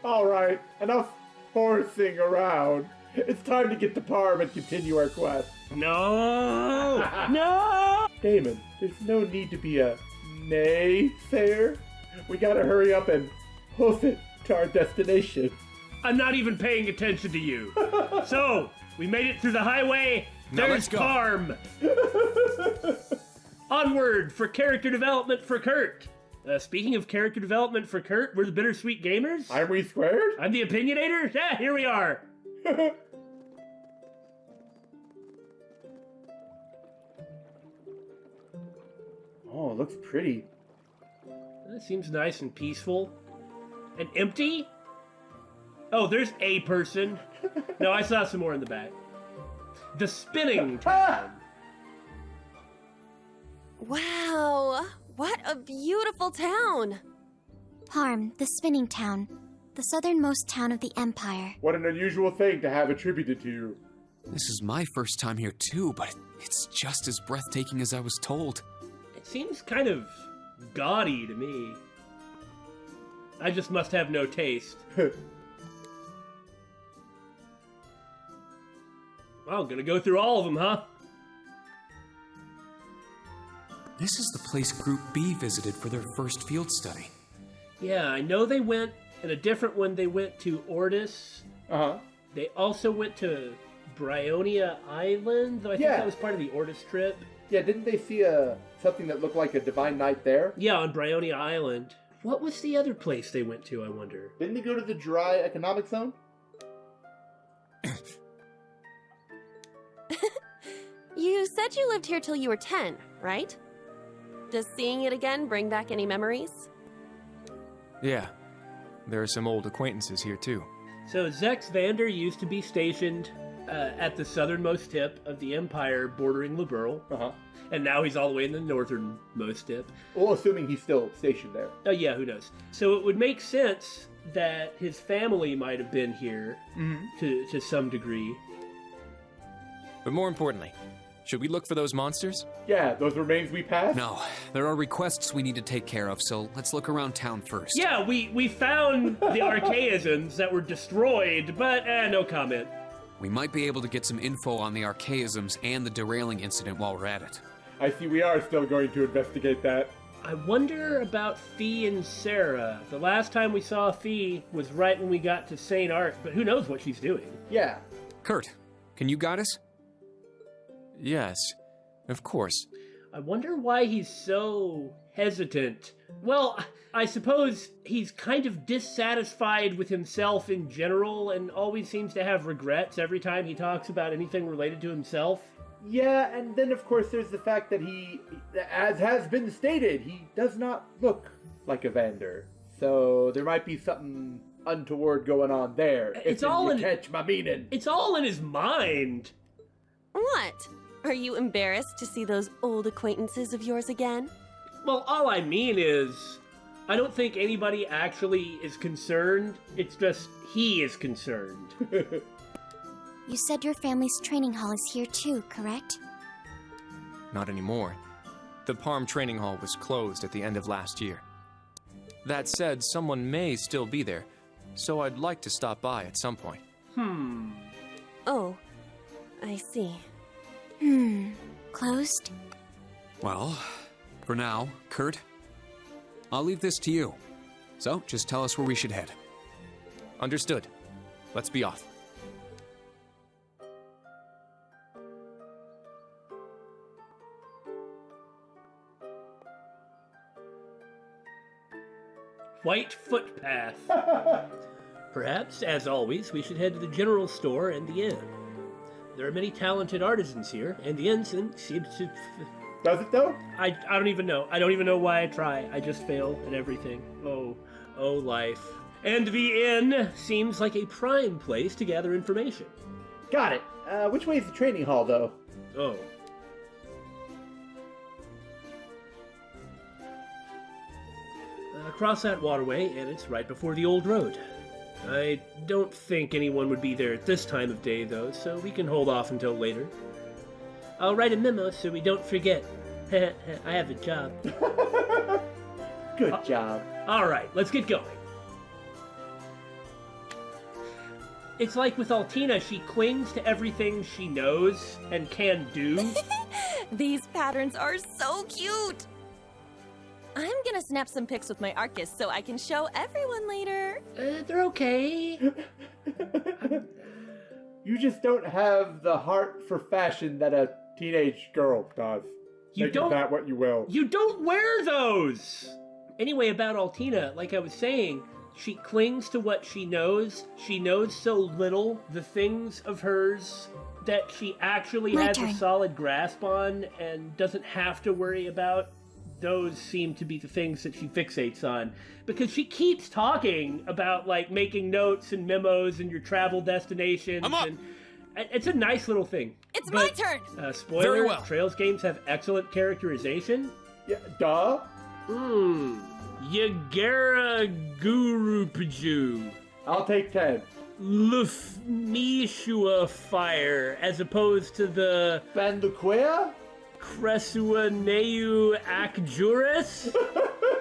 All right, enough horsing around. It's time to get to Parm and continue our quest. No! No! Daymon, there's no need to be a naysayer. We gotta hurry up and hoof it to our destination. I'm not even paying attention to you. So, we made it through the highway. Now There's let's go. Parm. Onward for character development for Kurt. Speaking of character development for Kurt, we're the Bittersweet Gamers. Are we squared? I'm the Opinionator. Yeah, here we are. Oh, it looks pretty. That seems nice and peaceful. And empty? Oh, there's a person. No, I saw some more in the back. The spinning town. Wow, what a beautiful town. Parm, the spinning town. The southernmost town of the Empire. What an unusual thing to have attributed to you. This is my first time here too, but it's just as breathtaking as I was told. It seems kind of gaudy to me. I just must have no taste. Well, gonna go through all of them, huh? This is the place Group B visited for their first field study. Yeah, I know they went, in a different one they went to Ortis. Uh-huh. They also went to Bryonia Island, though I think Yeah. that was part of the Ortis trip. Yeah, didn't they see something that looked like a divine knight there? Yeah, on Bryonia Island. What was the other place they went to, I wonder? Didn't they go to the dry economic zone? You said you lived here till you were 10, right? Does seeing it again bring back any memories? Yeah, there are some old acquaintances here too. So Zex Vander used to be stationed at the southernmost tip of the Empire bordering Liberl, Uh-huh. and now he's all the way in the northernmost tip. Well, assuming he's still stationed there. Oh yeah, who knows? So it would make sense that his family might have been here to some degree. But more importantly, should we look for those monsters? Yeah, those remains we passed? No, there are requests we need to take care of, so let's look around town first. Yeah, we found the archaisms that were destroyed, but no comment. We might be able to get some info on the archaisms and the derailing incident while we're at it. I see we are still going to investigate that. I wonder about Fee and Sarah. The last time we saw Fee was right when we got to St. Art, but who knows what she's doing. Yeah. Kurt, can you guide us? Yes, of course. I wonder why he's so hesitant. Well, I suppose he's kind of dissatisfied with himself in general and always seems to have regrets every time he talks about anything related to himself. Yeah, and then of course there's the fact that he, as has been stated, he does not look like a Vander. So there might be something untoward going on there. It's if all you in- catch my meaning. It's all in his mind. What? Are you embarrassed to see those old acquaintances of yours again? Well, all I mean is, I don't think anybody actually is concerned. It's just he is concerned. You said your family's training hall is here too, correct? Not anymore. The Parm training hall was closed at the end of last year. That said, someone may still be there, so I'd like to stop by at some point. Oh, I see. Closed? Well, for now, Kurt, I'll leave this to you. So, just tell us where we should head. Understood. Let's be off. White footpath. Perhaps, as always, we should head to the general store and the inn. There are many talented artisans here, and the inn seems to... Does it though? I don't even know. I don't even know why I try. I just fail at everything. Oh, life. And the inn seems like a prime place to gather information. Got it. Which way is the training hall though? Oh. Across that waterway, and it's right before the old road. I don't think anyone would be there at this time of day, though, so we can hold off until later. I'll write a memo so we don't forget. I have a job. Good job. All right, let's get going. It's like with Altina, she clings to everything she knows and can do. These patterns are so cute! I'm gonna snap some pics with my archist so I can show everyone later. They're okay. You just don't have the heart for fashion that a teenage girl does. You Make don't- of that what you will. You don't wear those! Anyway, about Altina, like I was saying, she clings to what she knows. She knows so little, the things of hers that she actually My has turn. a solid grasp on and doesn't have to worry about. Those seem to be the things that she fixates on. Because she keeps talking about, like, making notes and memos and your travel destinations. I'm up. And it's a nice little thing. It's my But, turn! Spoiler, Very well. Trails games have excellent characterization. Yeah, duh. Yagara Gurupaju. I'll take 10. Lufnishua Fire, as opposed to the Banduquea? Cresuaneu Acjuris?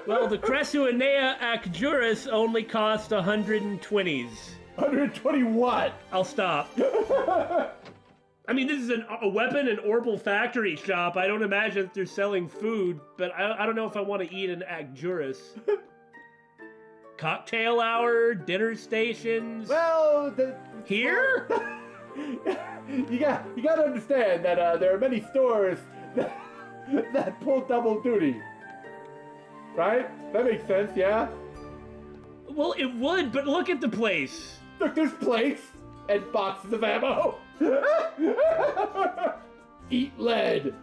Well, the Cresuanea Acjuris only cost 120s. 120 what? I'll stop. I mean, this is a weapon and orbital factory shop. I don't imagine that they're selling food, but I don't know if I want to eat an Acjuris. Cocktail hour, dinner stations. Well, Here? you got to understand that there are many stores that pull double duty. Right? That makes sense, yeah? Well, it would, but look at the place. Look, there's plates and boxes of ammo. Eat lead.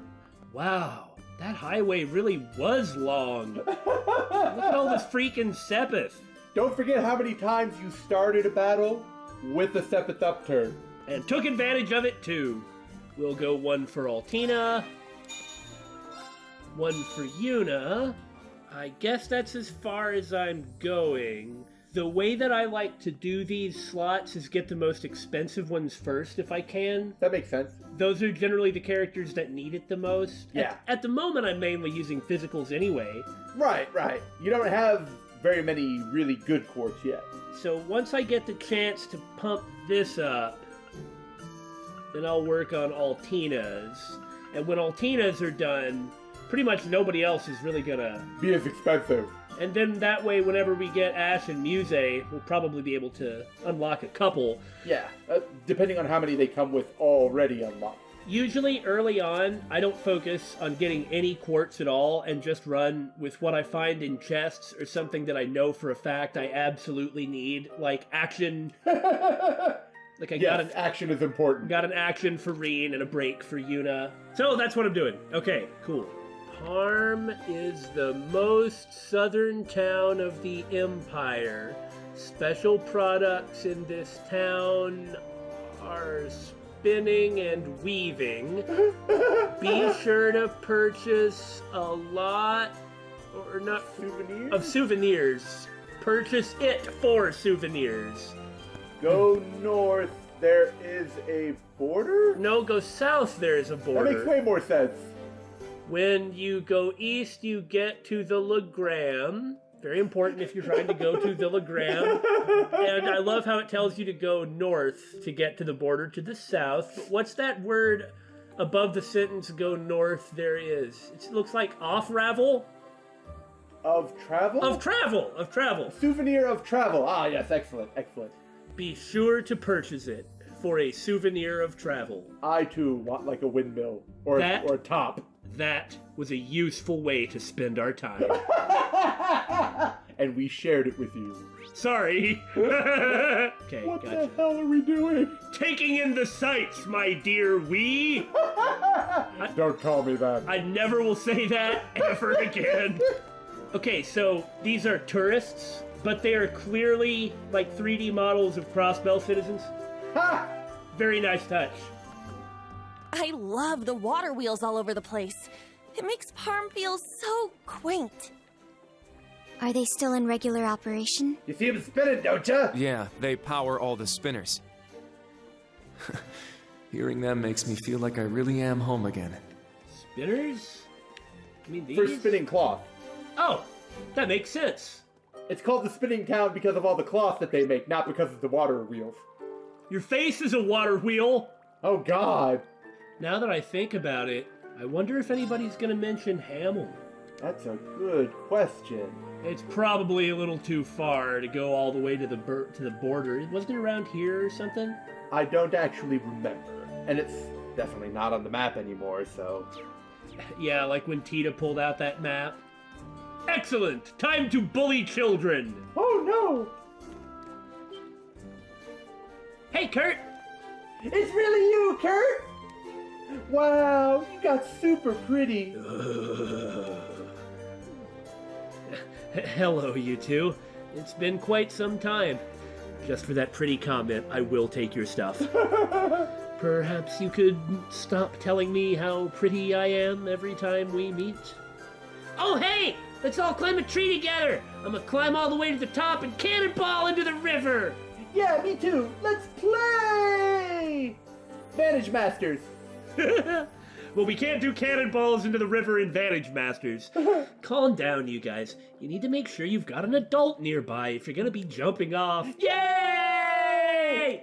Wow, that highway really was long. Look at all this freaking sepith. Don't forget how many times you started a battle with the sepith upturn. And took advantage of it, too. We'll go one for Altina. One for Yuna. I guess that's as far as I'm going. The way that I like to do these slots is get the most expensive ones first, if I can. That makes sense. Those are generally the characters that need it the most. Yeah. At the moment, I'm mainly using physicals anyway. Right. You don't have very many really good quartz yet. So once I get the chance to pump this up, then I'll work on Altina's. And when Altina's are done, pretty much nobody else is really gonna... Be as expensive. And then that way, whenever we get Ash and Muse, we'll probably be able to unlock a couple. Yeah, depending on how many they come with already unlocked. Usually early on, I don't focus on getting any quartz at all and just run with what I find in chests or something that I know for a fact I absolutely need, like action. Like action is important. Got an action for Reen and a break for Yuna. So that's what I'm doing. Okay, cool. Parm is the most southern town of the Empire. Special products in this town are spinning and weaving. Be sure to purchase a lot or not Souvenirs? of souvenirs. Purchase it for souvenirs. Go north, there is a border? No, go south, there's a border. That makes way more sense. When you go east, you get to the Legram. Very important if you're trying to go to the Legram. And I love how it tells you to go north to get to the border to the south. But what's that word above the sentence, go north, there is? It looks like off-ravel? Of travel? Of travel. Souvenir of travel. Ah, yes, excellent. Be sure to purchase it for a souvenir of travel. I, too, want like a windmill or a top. That was a useful way to spend our time. And we shared it with you. Sorry. Okay, What gotcha. the hell are we doing? Taking in the sights, my dear wee. Don't call me that. I never will say that ever again. Okay, so these are tourists, but they are clearly like 3D models of Crossbell citizens. Ha! Very nice touch. I love the water wheels all over the place. It makes Parm feel so quaint. Are they still in regular operation? You see him spinning, don't you? Yeah, they power all the spinners. Hearing them makes me feel like I really am home again. Spinners? I mean, these? For spinning cloth. Oh, that makes sense. It's called the spinning town because of all the cloth that they make, not because of the water wheels. Your face is a water wheel! Oh God, Now that I think about it, I wonder if anybody's gonna mention Hamel. that's a good question. It's probably a little too far to go all the way to the border. Wasn't it around here or something? I don't actually remember, and it's definitely not on the map anymore, so... Yeah, like when Tita pulled out that map. Excellent! Time to bully children! Oh no! Hey, Kurt! It's really you, Kurt! Wow, you got super pretty. Hello, you two. It's been quite some time. Just for that pretty comment, I will take your stuff. Perhaps you could stop telling me how pretty I am every time we meet? Oh, hey! Let's all climb a tree together! I'm gonna climb all the way to the top and cannonball into the river! Yeah, me too. Let's play! Vantage Masters. Well, we can't do cannonballs into the river in Vantage Masters. Calm down, you guys. You need to make sure you've got an adult nearby if you're gonna be jumping off. Yay!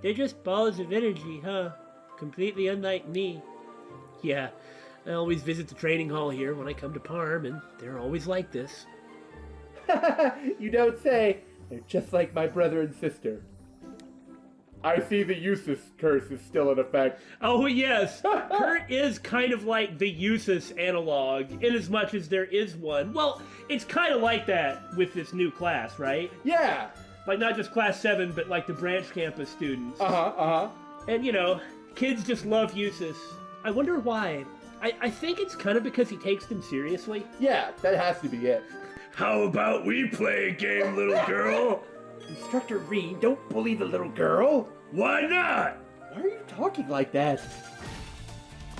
They're just balls of energy, huh? Completely unlike me. Yeah, I always visit the training hall here when I come to Parm, and they're always like this. You don't say. They're just like my brother and sister. I see the Usus curse is still in effect. Oh, yes. Kurt is kind of like the Usus analog, in as much as there is one. Well, it's kind of like that with this new class, right? Yeah. Like, not just Class 7, but like the branch campus students. Uh-huh. And, you know, kids just love Usus. I wonder why. I think it's kind of because he takes them seriously. Yeah, that has to be it. How about we play a game, little girl? Instructor Reed, don't bully the little girl. Why not? Why are you talking like that?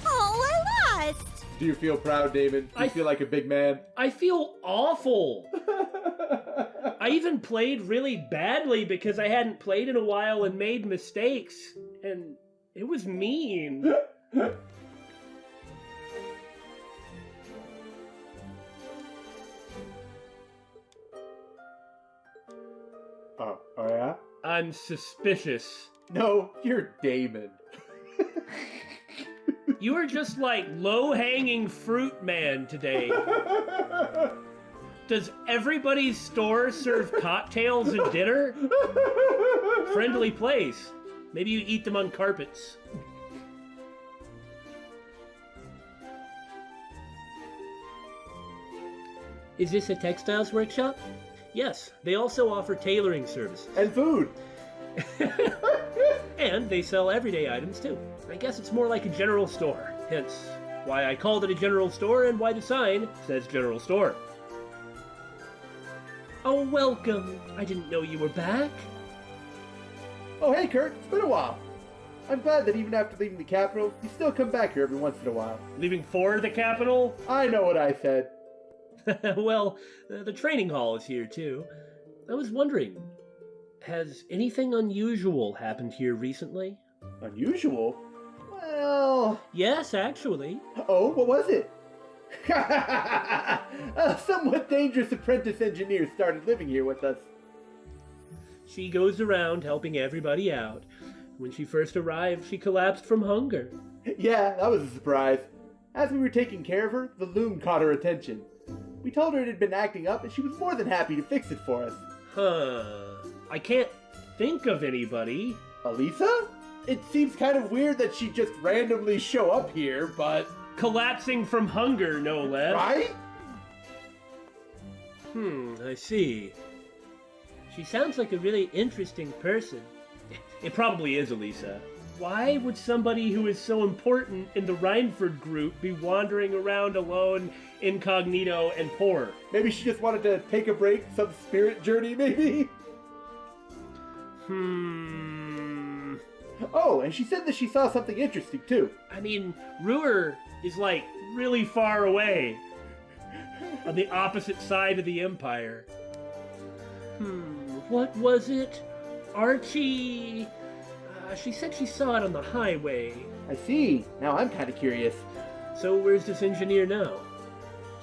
Oh, I lost! Do you feel proud, David? Do you feel like a big man? I feel awful. I even played really badly because I hadn't played in a while and made mistakes. And it was mean. Oh yeah? I'm suspicious. No, you're Daymon. You are just like low-hanging fruit man today. Does everybody's store serve cocktails at dinner? Friendly place. Maybe you eat them on carpets. Is this a textiles workshop? Yes, they also offer tailoring services. And food. And they sell everyday items too. I guess it's more like a general store, hence why I called it a general store and why the sign says general store. Oh, welcome. I didn't know you were back. Oh, hey, Kurt. It's been a while. I'm glad that even after leaving the capital, you still come back here every once in a while. Leaving for the capital? I know what I said. Well, the training hall is here too. I was wondering, has anything unusual happened here recently? Unusual? Well... Yes, actually. Oh, what was it? A somewhat dangerous apprentice engineer started living here with us. She goes around helping everybody out. When she first arrived, she collapsed from hunger. Yeah, that was a surprise. As we were taking care of her, the loom caught her attention. We told her it had been acting up, and she was more than happy to fix it for us. Huh. I can't think of anybody. Elisa? It seems kind of weird that she'd just randomly show up here, but... Collapsing from hunger, no less. Right? I see. She sounds like a really interesting person. It probably is, Elisa. Why would somebody who is so important in the Rhineford group be wandering around alone, incognito, and poor? Maybe she just wanted to take a break, some spirit journey, maybe? Oh, and she said that she saw something interesting, too. I mean, Ruhr is, like, really far away. On the opposite side of the Empire. What was it? Archie... she said she saw it on the highway. I see. Now I'm kind of curious. So where's this engineer now?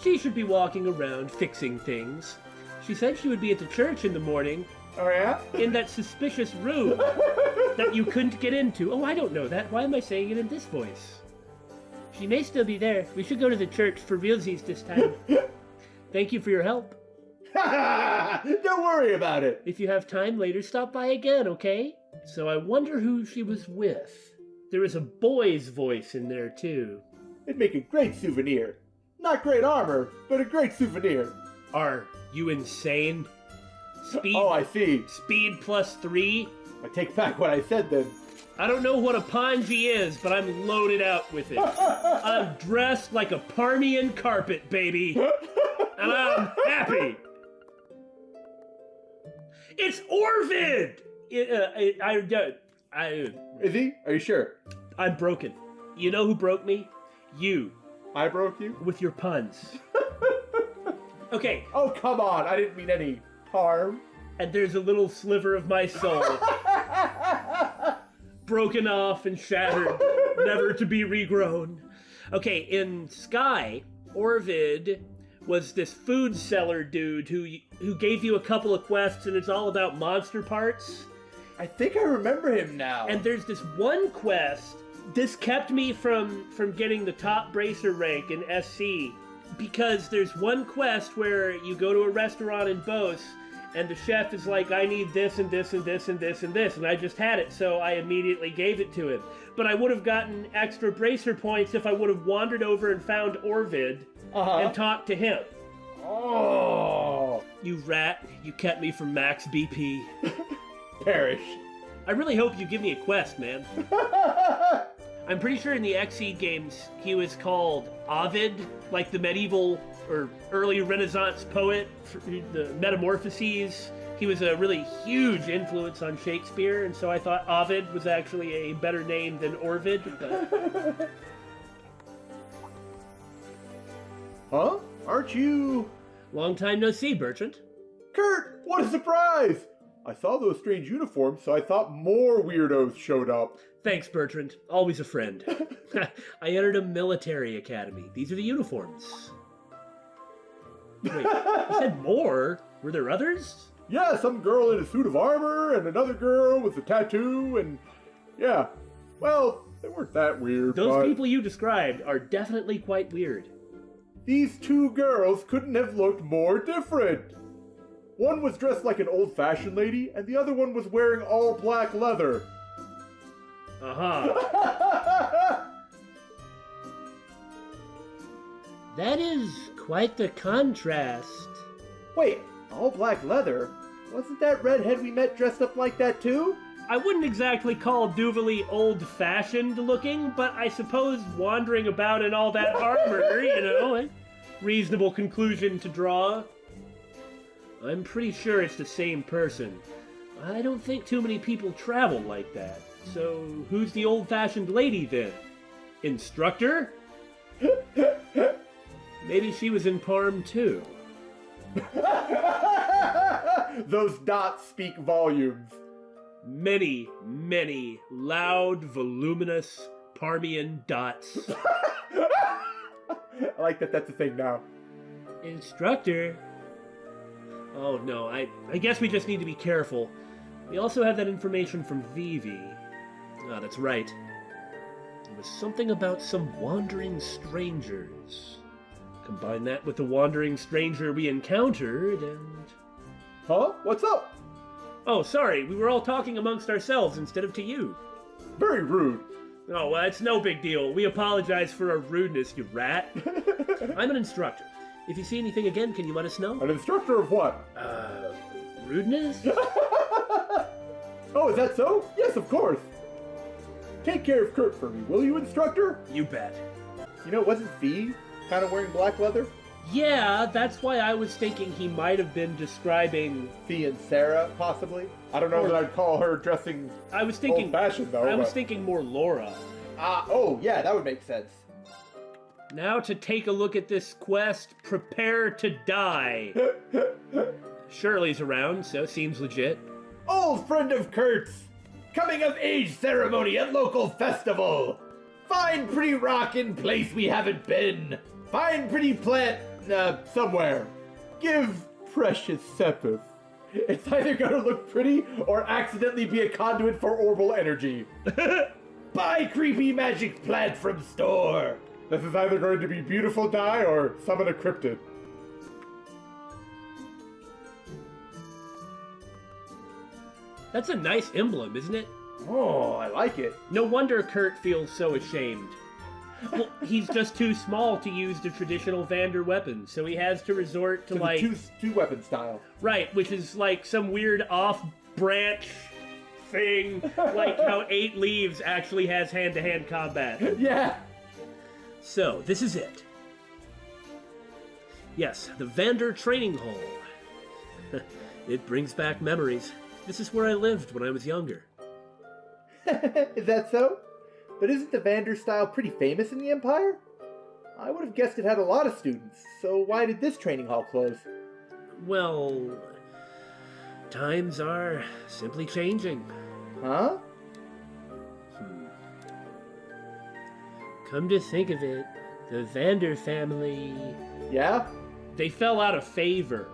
She should be walking around fixing things. She said she would be at the church in the morning, Oh, yeah? in that suspicious room that you couldn't get into. Oh, I don't know that. Why am I saying it in this voice? She may still be there. We should go to the church for realsies this time. Thank you for your help. Don't worry about it. If you have time later, stop by again, okay? So I wonder who she was with. There is a boy's voice in there, too. It'd make a great souvenir. Not great armor, but a great souvenir. Are you insane? Speed. Oh, I see. Speed +3? I take back what I said then. I don't know what a Ponzi is, but I'm loaded out with it. I'm dressed like a Parmian carpet, baby. And I'm happy. It's Orvid! Is he? Are you sure? I'm broken. You know who broke me? You. I broke you? With your puns. Okay. Oh, come on. I didn't mean any harm. And there's a little sliver of my soul. Broken off and shattered, never to be regrown. Okay, in Sky, Orvid was this food seller dude who gave you a couple of quests, and it's all about monster parts. I think I remember him now. And there's this one quest. This kept me from getting the top bracer rank in SC, because there's one quest where you go to a restaurant in Bose, and the chef is like, I need this and this and this and this and this, and I just had it, so I immediately gave it to him. But I would have gotten extra bracer points if I would have wandered over and found Orvid and talked to him. Oh! You rat, you kept me from max BP. Perish. I really hope you give me a quest, man. I'm pretty sure in the Xseed games, he was called Ovid, like the medieval or early Renaissance poet, the Metamorphoses. He was a really huge influence on Shakespeare, and so I thought Ovid was actually a better name than Orvid. But... Huh? Aren't you... Long time no see, Bertrand. Kurt, what a surprise! I saw those strange uniforms, so I thought more weirdos showed up. Thanks, Bertrand. Always a friend. I entered a military academy. These are the uniforms. Wait, you said more? Were there others? Yeah, some girl in a suit of armor, and another girl with a tattoo, and... yeah. Well, they weren't that weird, Those people you described are definitely quite weird. These two girls couldn't have looked more different. One was dressed like an old-fashioned lady, and the other one was wearing all black leather. That is quite the contrast. Wait, all black leather? Wasn't that redhead we met dressed up like that too? I wouldn't exactly call Duvalie old-fashioned looking, but I suppose wandering about in all that armor, a reasonable conclusion to draw. I'm pretty sure it's the same person. I don't think too many people travel like that. So, who's the old-fashioned lady then? Instructor? Maybe she was in Parm too. Those dots speak volumes. Many, many loud, voluminous Parmian dots. I like that that's a thing now. Instructor? Oh no, I guess we just need to be careful. We also have that information from Vivi. Ah, that's right. There was something about some wandering strangers. Combine that with the wandering stranger we encountered, and... Huh? What's up? Oh, sorry, we were all talking amongst ourselves instead of to you. Very rude. Oh, well, it's no big deal. We apologize for our rudeness, you rat. I'm an instructor. If you see anything again, can you let us know? An instructor of what? Rudeness? Oh, is that so? Yes, of course. Take care of Kurt for me, will you, instructor? You bet. You know, wasn't V kind of wearing black leather? Yeah, that's why I was thinking he might have been describing... V and Sarah, possibly? I don't know that I'd call her dressing old-fashioned, though. I was thinking more Laura. Oh, yeah, that would make sense. Now to take a look at this quest, prepare to die. Shirley's around, so seems legit. Old friend of Kurt's! Coming of age ceremony at local festival! Find pretty rock in place we haven't been! Find pretty plant, somewhere. Give precious sepith. It's either gonna look pretty or accidentally be a conduit for orbital energy. Buy creepy magic plant from store. This is either going to be beautiful dye or summon a cryptid. That's a nice emblem, isn't it? Oh, I like it. No wonder Kurt feels so ashamed. Well, he's just too small to use the traditional Vander weapon, so he has to resort to like... two weapon style. Right, which is like some weird off-branch thing, like how 8 Leaves actually has hand-to-hand combat. Yeah. So, this is it. Yes, the Vander Training Hall. It brings back memories. This is where I lived when I was younger. Is that so? But isn't the Vander style pretty famous in the Empire? I would have guessed it had a lot of students, so why did this training hall close? Well, times are simply changing. Huh? Come to think of it, the Vander family... Yeah? They fell out of favor.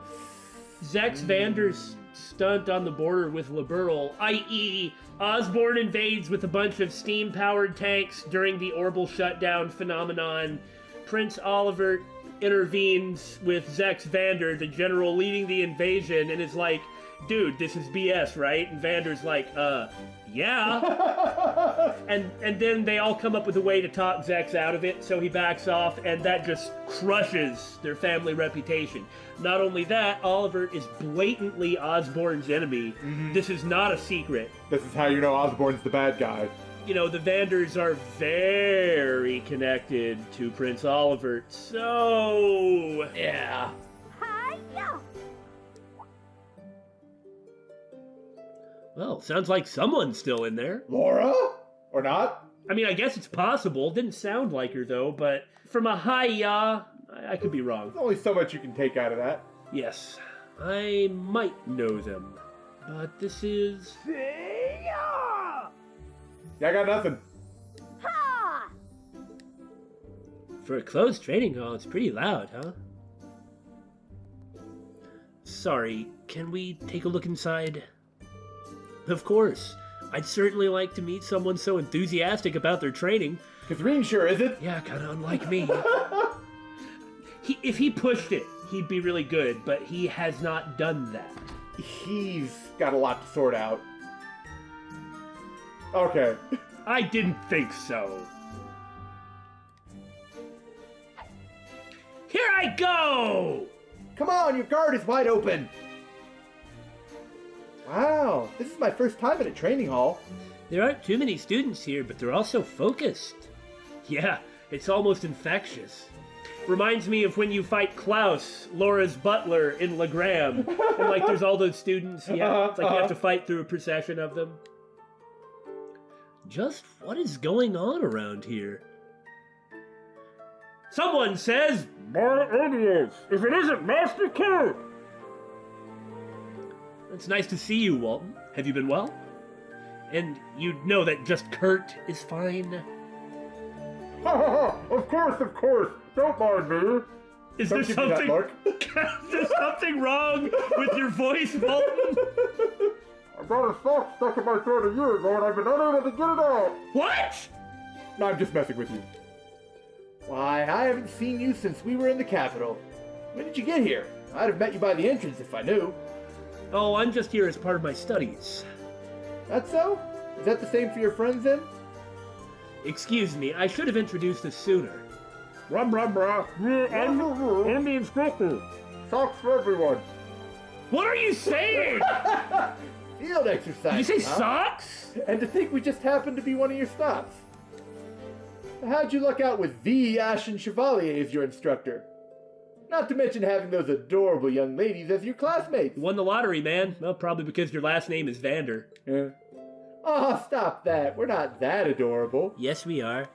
Zex Vander's stunt on the border with Liberal, i.e., Osborne invades with a bunch of steam-powered tanks during the Orbital shutdown phenomenon. Prince Oliver intervenes with Zex Vander, the general leading the invasion, and is like, dude, this is BS, right? And Vander's like, yeah. and then they all come up with a way to talk Zex out of it, so he backs off, and that just crushes their family reputation. Not only that, Oliver is blatantly Osborne's enemy. Mm-hmm. This is not a secret. This is how you know Osborne's the bad guy. You know, the Vanders are very connected to Prince Oliver, so... Yeah. Well, sounds like someone's still in there. Laura? Or not? I mean, I guess it's possible. Didn't sound like her, though, but from a hi-ya, I could be wrong. There's only so much you can take out of that. Yes, I might know them, but this is... Yeah, I got nothing. For a closed training hall, it's pretty loud, huh? Sorry, can we take a look inside? Of course. I'd certainly like to meet someone so enthusiastic about their training. Catherine sure isn't. Yeah, kinda unlike me. If he pushed it, he'd be really good, but he has not done that. He's got a lot to sort out. Okay. I didn't think so. Here I go! Come on, your guard is wide open. Wow, this is my first time at a training hall. There aren't too many students here, but they're all so focused. Yeah, it's almost infectious. Reminds me of when you fight Klaus, Laura's butler, in Legram. And like there's all those students, yeah, it's like you have to fight through a procession of them. Just what is going on around here? Someone says, "My idiots, if it isn't Master Kurt!" It's nice to see you, Walton. Have you been well? And you know that just Kurt is fine? Of course. Don't mind me. Is Don't there give me that something... look. Is there something wrong with your voice, Walton? I got a sock stuck in my throat a year ago and I've been unable to get it out. What? No, I'm just messing with you. Why, I haven't seen you since we were in the capital. When did you get here? I'd have met you by the entrance if I knew. Oh, I'm just here as part of my studies. That so? Is that the same for your friends then? Excuse me, I should have introduced us sooner. I'm the instructor. Socks for everyone. What are you saying? Field exercise. Did you say huh? socks? And to think we just happened to be one of your stops. How'd you luck out with the Ashen Chevalier as your instructor? Not to mention having those adorable young ladies as your classmates. You won the lottery, man. Well, probably because your last name is Vander. Yeah. Oh, stop that. We're not that adorable. Yes, we are.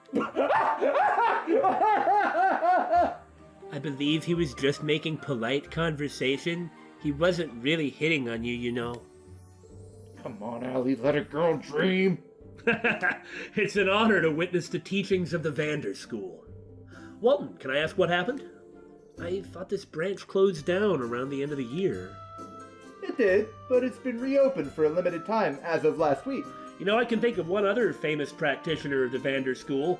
I believe he was just making polite conversation. He wasn't really hitting on you, you know. Come on, Allie, let a girl dream. It's an honor to witness the teachings of the Vander School. Walton, can I ask what happened? I thought this branch closed down around the end of the year. It's did, but it's been reopened for a limited time as of last week. You know, I can think of one other famous practitioner of the Vander School.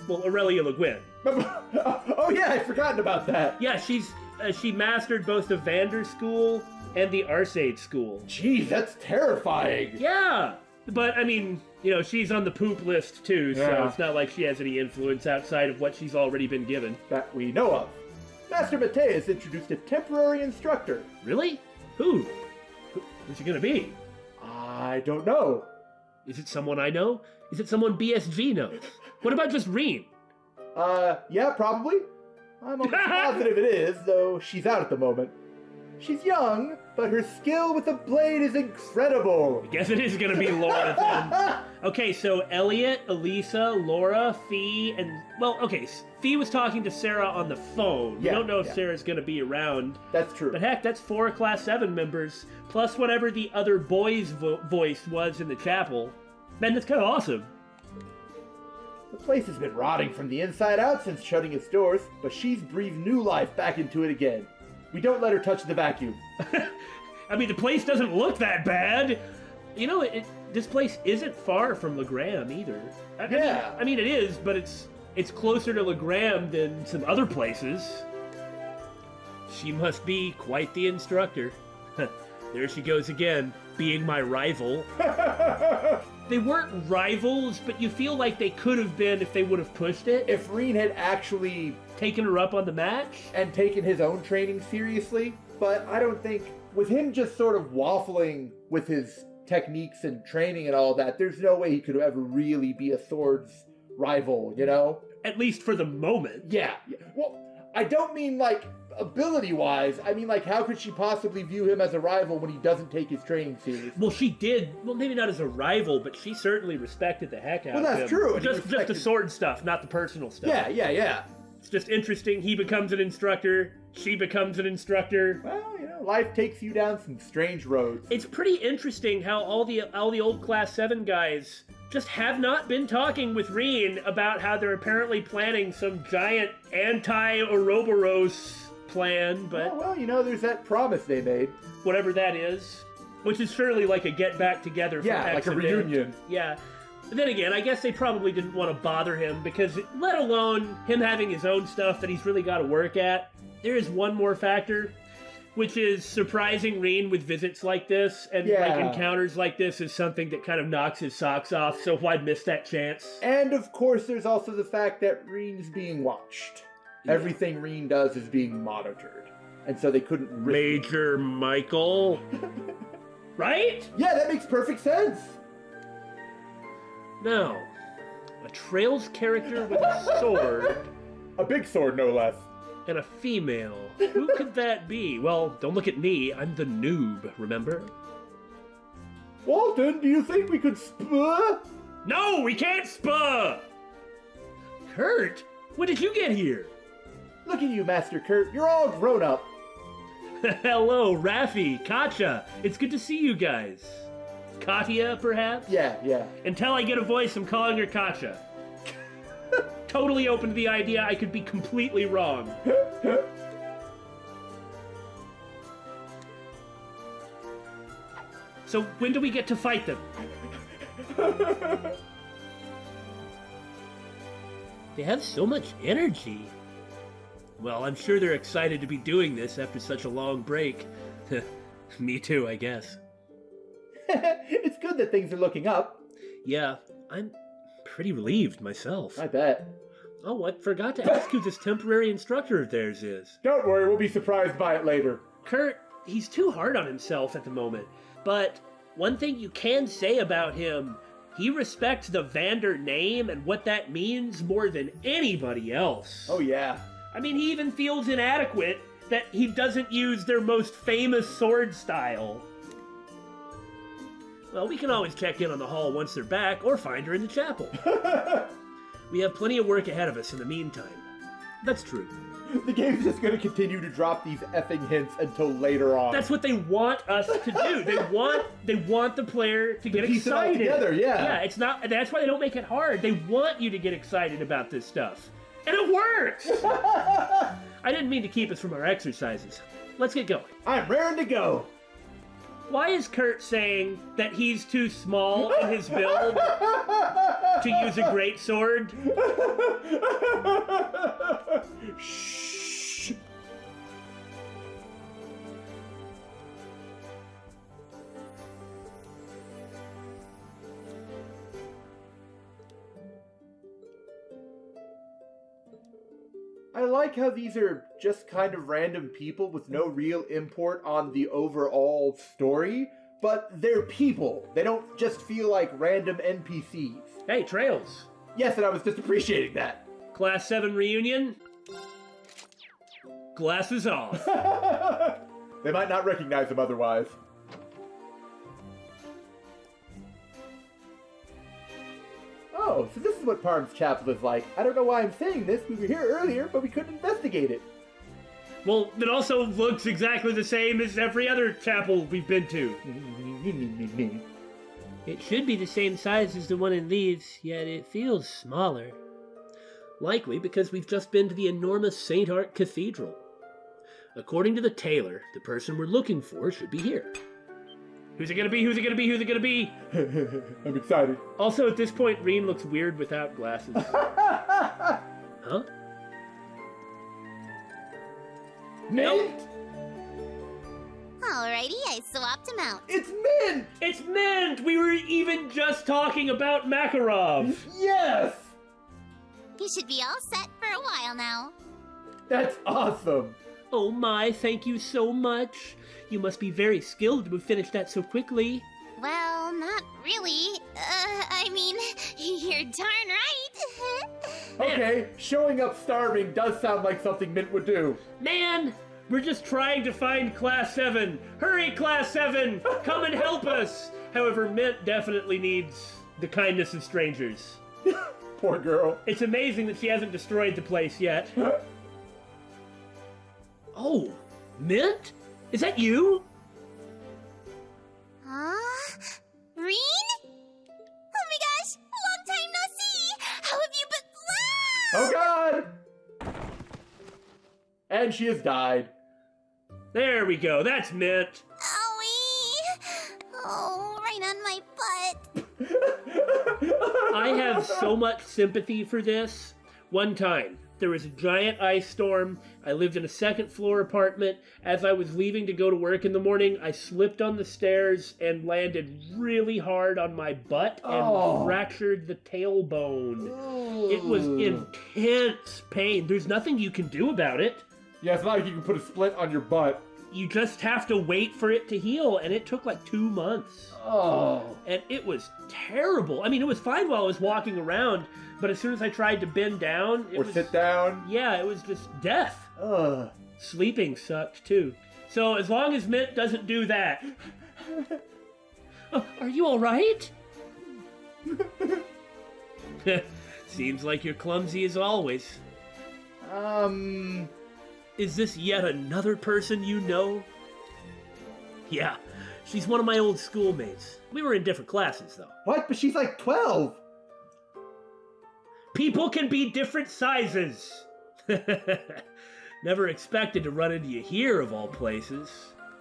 Well, Aurelia Le Guin. Oh yeah, I'd forgotten about that. Yeah, she mastered both the Vander School and the Archaisms School. Geez, that's terrifying. Yeah! But, I mean, you know, she's on the poop list too, so Yeah. it's not like she has any influence outside of what she's already been given. That we know of. Master Mateus introduced a temporary instructor. Really? Who? Who's it gonna be? I don't know. Is it someone I know? Is it someone BSG knows? What about just Reen? Yeah, probably. I'm almost positive it is, though she's out at the moment. She's young, but her skill with the blade is incredible. I guess it is gonna be Laura then. Okay, so Elliot, Elisa, Laura, Fee, and... Well, okay, Fee was talking to Sarah on the phone. We Yeah, don't know if yeah. Sarah's gonna be around. That's true. But heck, that's 4 Class 7 members, plus whatever the other boy's voice was in the chapel. Man, that's kind of awesome. The place has been rotting from the inside out since shutting its doors, but she's breathed new life back into it again. We don't let her touch the vacuum. I mean, the place doesn't look that bad. You know, this place isn't far from Legram either. I mean, it is, but it's closer to Legram than some other places. She must be quite the instructor. There she goes again, being my rival. They weren't rivals, but you feel like they could have been if they would have pushed it. If Reen had actually Taken her up on the match? and taken his own training seriously, but I don't think, with him just sort of waffling with his techniques and training and all that, there's no way he could ever really be a Sword's rival, you know? At least for the moment. Yeah. Well, I don't mean like ability-wise. I mean like how could she possibly view him as a rival when he doesn't take his training seriously? Well, she did. Well, maybe not as a rival, but she certainly respected the heck out Well, of him. that's true. Just the sword stuff, not the personal stuff. Yeah. It's just interesting. He becomes an instructor. She becomes an instructor. Well, you know, life takes you down some strange roads. It's pretty interesting how all the old Class 7 guys just have not been talking with Reen about how they're apparently planning some giant anti-Ouroboros plan, but Oh, well, you know, there's that promise they made. whatever that is, which is surely like a get back together for Yeah, X like a event. reunion. Yeah. But then again, I guess they probably didn't want to bother him because, let alone him having his own stuff that he's really got to work at, there is one more factor, which is surprising Reen with visits like this and like Yeah. encounters like this is something that kind of knocks his socks off, so why miss that chance? And of course, there's also the fact that Reen's being watched. Yeah. Everything Reen does is being monitored. And so they couldn't risk. Major Michael. Right? Yeah, that makes perfect sense. No. A Trails character with a sword A big sword, no less. and a female. Who could that be? Well, don't look at me. I'm the noob, remember? Walton, do you think we could No, we can't spa! Kurt, when did you get here? Look at you, Master Kurt. You're all grown up. Hello, Raffi, Katja. It's good to see you guys. Katya, perhaps? Yeah. Until I get a voice, I'm calling her Katja. Totally open to the idea I could be completely wrong. So when do we get to fight them? They have so much energy. Well, I'm sure they're excited to be doing this after such a long break. Me too, I guess. It's good that things are looking up. Yeah, I'm pretty relieved myself. I bet. Oh, I forgot to ask who this temporary instructor of theirs is. Don't worry, we'll be surprised by it later. Kurt, he's too hard on himself at the moment. But one thing you can say about him, he respects the Vander name and what that means more than anybody else. Oh, yeah. I mean, he even feels inadequate that he doesn't use their most famous sword style. Well, we can always check in on the hall once they're back, or find her in the chapel. We have plenty of work ahead of us in the meantime. That's true. The game's just gonna continue to drop these effing hints until later on. That's what they want us to do. They want the player to get piece it all excited. together, yeah. Yeah, it's not. That's why they don't make it hard. They want you to get excited about this stuff, and it works. I didn't mean to keep us from our exercises. Let's get going. I'm raring to go. Why is Kurt saying that he's too small in his build to use a great sword? Shh. I like how these are just kind of random people with no real import on the overall story, but they're people. They don't just feel like random NPCs. Hey, Trails. Yes, and I was just appreciating that. Class 7 reunion? Glasses off. They might not recognize him otherwise. Oh, so this is what Parm's chapel is like. I don't know why I'm saying this. We were here earlier, but we couldn't investigate it. Well, it also looks exactly the same as every other chapel we've been to. It should be the same size as the one in Leeds, yet it feels smaller. Likely because we've just been to the enormous St. Art Cathedral. According to the tailor, the person we're looking for should be here. Who's it gonna be? Who's it gonna be? Who's it gonna be? I'm excited. Also, at this point, Reen looks weird without glasses. Huh? Mint? Alrighty, I swapped him out. It's Mint! It's Mint! We were even just talking about Makarov. Yes! You should be all set for a while now. That's awesome. Oh my, thank you so much. You must be very skilled to have finished that so quickly. Well, not really. I mean, you're darn right. Okay, showing up starving does sound like something Mint would do. Man, we're just trying to find Class 7. Hurry, Class 7! Come and help us! However, Mint definitely needs the kindness of strangers. Poor girl. It's amazing that she hasn't destroyed the place yet. Oh, Mint? Is that you? Reen? Oh my gosh, long time no see! How have you been? Oh god! And she has died. There we go, that's Mint. Owie! Oh, right on my butt. I have so much sympathy for this. One time, there was a giant ice storm. I lived in a second-floor apartment. As I was leaving to go to work in the morning, I slipped on the stairs and landed really hard on my butt and fractured the tailbone. It was intense pain. There's nothing you can do about it. Yeah, it's not like you can put a splint on your butt. You just have to wait for it to heal, and it took like 2 months. Oh. And it was terrible. I mean, it was fine while I was walking around, but as soon as I tried to bend down... Or sit down. Yeah, it was just death. Ugh. Sleeping sucked, too. So as long as Mint doesn't do that... Are you all right? Seems like you're clumsy as always. Is this yet another person you know? Yeah, she's one of my old schoolmates. We were in different classes, though. What? But she's like 12! People can be different sizes! Never expected to run into you here, of all places.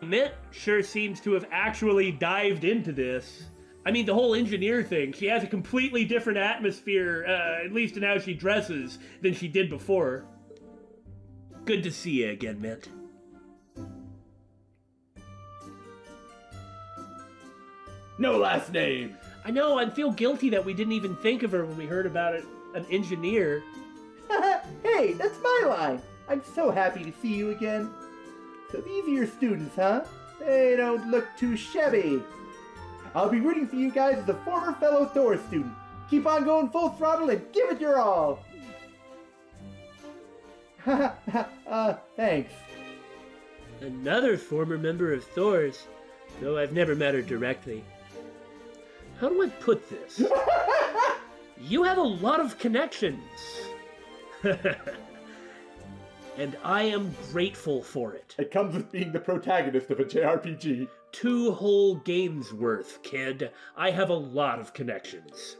Mint sure seems to have actually dived into this. I mean, the whole engineer thing, she has a completely different atmosphere, at least in how she dresses, than she did before. Good to see you again, Mint. No last name! I know, I feel guilty that we didn't even think of her when we heard about it. An engineer. Hey, that's my line! I'm so happy to see you again. So these are your students, huh? They don't look too shabby. I'll be rooting for you guys as a former fellow Thor student. Keep on going full throttle and give it your all! Thanks. Another former member of Thor's, though I've never met her directly. How do I put this? You have a lot of connections. And I am grateful for it. It comes with being the protagonist of a JRPG. 2 whole games worth, kid. I have a lot of connections.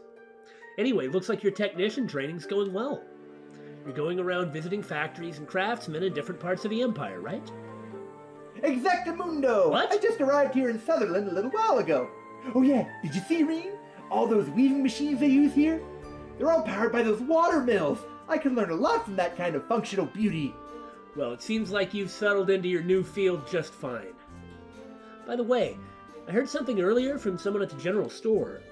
Anyway, looks like your technician training's going well. You're going around visiting factories and craftsmen in different parts of the Empire, right? Exactamundo! What? I just arrived here in Sutherland a little while ago. Oh yeah, did you see, Reen? All those weaving machines they use here? They're all powered by those water mills. I can learn a lot from that kind of functional beauty. Well, it seems like you've settled into your new field just fine. By the way, I heard something earlier from someone at the general store.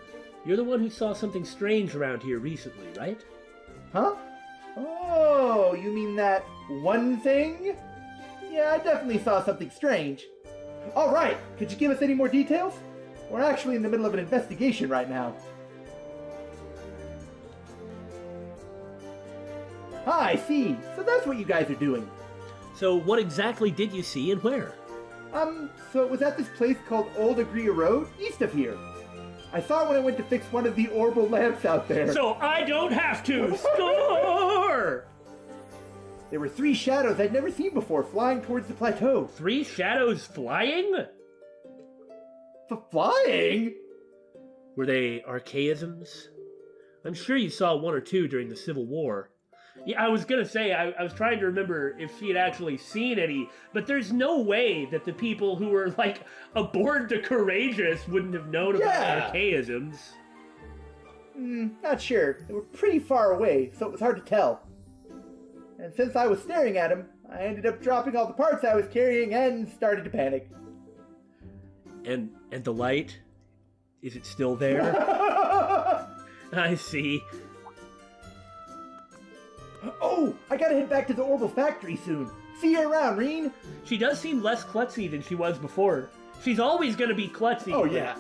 You're the one who saw something strange around here recently, right? Huh? Oh, you mean that one thing? Yeah, I definitely saw something strange. All right, could you give us any more details? We're actually in the middle of an investigation right now. Ah, I see. So that's what you guys are doing. So what exactly did you see and where? So it was at this place called Old Agria Road, east of here. I saw it when I went to fix one of the orbital lamps out there. So I don't have to! Score! There were 3 shadows I'd never seen before flying towards the plateau. 3 shadows flying? Flying? Were they archaisms? I'm sure you saw 1 or 2 during the Civil War. Yeah, I was gonna say, I was trying to remember if she had actually seen any, but there's no way that the people who were, like, aboard the Courageous wouldn't have known about archaisms. Not sure. They were pretty far away, so it was hard to tell. And since I was staring at them, I ended up dropping all the parts I was carrying and started to panic. And the light? Is it still there? I see. Oh, I gotta head back to the Orbital Factory soon. See you around, Reen. She does seem less klutzy than she was before. She's always gonna be klutzy. Oh, yeah.